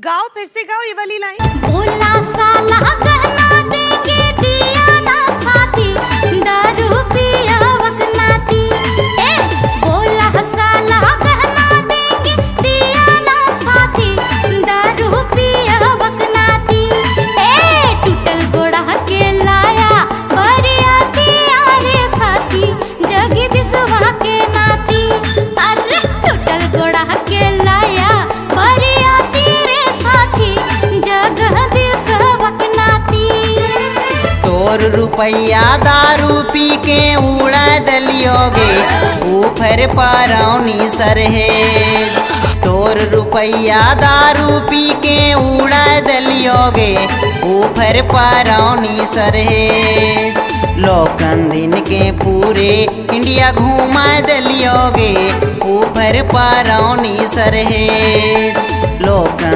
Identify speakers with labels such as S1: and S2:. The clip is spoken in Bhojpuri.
S1: गाओ, फिर से गाओ ये वाली लाइन।
S2: भोला साला गहना देंगे दिया ना साथी, दारू पिया वकनाती। भोला साला गहना देंगे दिया ना साथी, दारू पिया वकनाती। टूटल गोड़ा के लाया बरियाती आरे साथी, जगदीशवा के नाती। अरे टूटल गोड़ा के लाया बरियाती रे साथी, जगदीशवा के नाती।
S3: तोर रुपया दारू पी के उड़ा दलियोगे, ऊपर पारौनी सरहेज। तोर रुपया दारू पी के उड़ा दलियोगे, ऊपर पारौनी सरहेज। लोकन दिन के पूरे इंडिया घुमा दलियोगे, ऊपर पारौनी सरहेज। लोकन